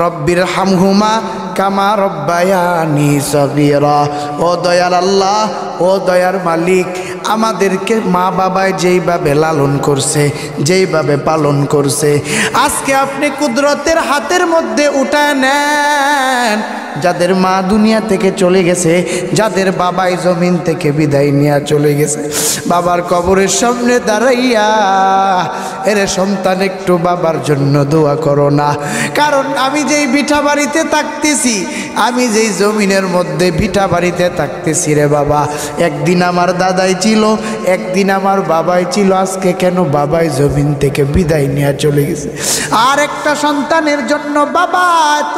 রব্বির হামহুমা কামা রব্বায়ানি সগীরা। ও দয়ার আল্লাহ, ও দয়ার মালিক, আমাদেরকে মা বাবায় যেইভাবে লালন করছে, যেইভাবে পালন করছে, আজকে আপনি কুদরতের হাতের মধ্যে উঠায় নেন। যাদের মা দুনিয়া থেকে চলে গেছে, যাদের বাবাই জমিন থেকে বিদায় নিয়ে চলে গেছে, বাবার কবরের সামনে দাঁড়াইয়া এরে সন্তান একটু বাবার জন্য দোয়া করো না। কারণ আমি যেই ভিটা বাড়িতে থাকতেছি, আমি যেই জমিনের মধ্যে ভিটা বাড়িতে থাকতেছি রে বাবা, একদিন আমার দাদাই ছিল, একদিন আমার বাবাই ছিল, আজকে কেন বাবাই জমিন থেকে বিদায় নিয়ে চলে গেছে। আর একটা সন্তানের জন্য বাবা এত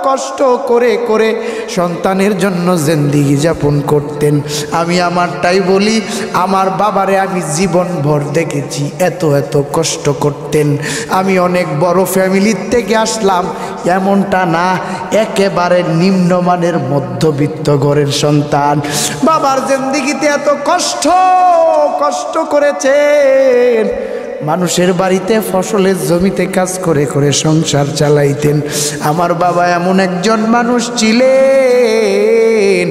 কষ্ট করে করে সন্তানের জন্য জিন্দেগি যাপন করতেন। আমি আমারটাই বলি, আমার বাবারে আমি জীবনভর দেখেছি এত কষ্ট করতেন। আমি অনেক বড় ফ্যামিলির থেকে আসলাম এমনটা না, একেবারে নিম্নমানের মধ্যবিত্ত ঘরের সন্তান। বাবার জিন্দেগিতে এত কষ্ট করেছেন। মানুষের বাড়িতে ফসলের জমিতে কাজ করে করে সংসার চালাইতেন। আমার বাবা এমন একজন মানুষ ছিলেন,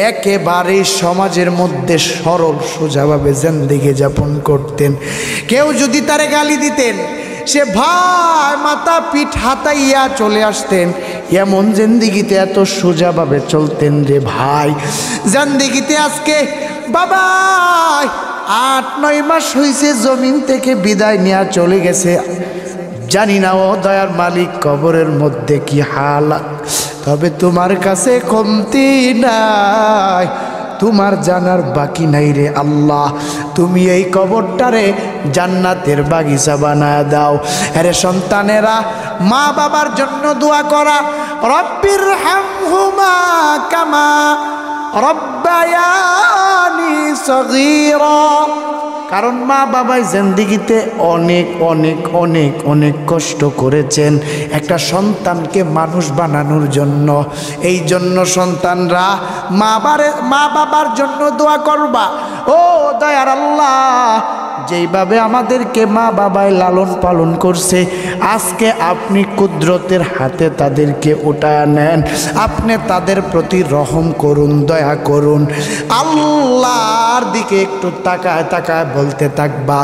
একেবারে সমাজের মধ্যে সরল সোজাভাবে জিন্দেগি যাপন করতেন। কেউ যদি তারে গালি দিতেন, সে ভাই মাথা পিঠ হাতাইয়া চলে আসতেন। এমন জিন্দেগিতে এত সোজাভাবে চলতেন রে ভাই, জিন্দেগিতে আজকে বাবা 8-9 মাস হয়েছে জমিন থেকে বিদায় নিয়ে চলে গেছে। জানি না ও দয়ার মালিক কবরের মধ্যে কি হালাত, তবে তোমার কাছে কমতি নাই, তোমার জানার বাকি নাই রে আল্লাহ। তুমি এই কবরটারে জান্নাতের বাগিচা বানায় দাও। আরে সন্তানেরা, মা বাবার জন্য দোয়া করা, রব্বির হামহুমা কামা রব্বায়ানি সগীরা। কারণ মা বাবাই জিন্দেগিতে অনেক কষ্ট করেছেন একটা সন্তানকে মানুষ বানানোর জন্য। এই জন্য সন্তানরা মা বাবার জন্য দোয়া করবা। ও দয়ার আল্লাহ, যেইভাবে আমাদেরকে মা বাবাই লালন পালন করছে, আজকে আপনি কুদরতের হাতে তাদেরকে উঠায় নেন। আপনি তাদের প্রতি রহম করুন, দয়া করুন। আল্লাহর দিকে একটু তাকায় বলতে থাকবা।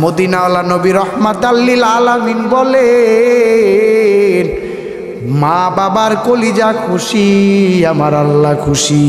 মদিনাওয়ালা নবী রহমাতাল লিল আলামিন বলেন, মা বাবার কলিজা খুশি, আমার আল্লাহ খুশি।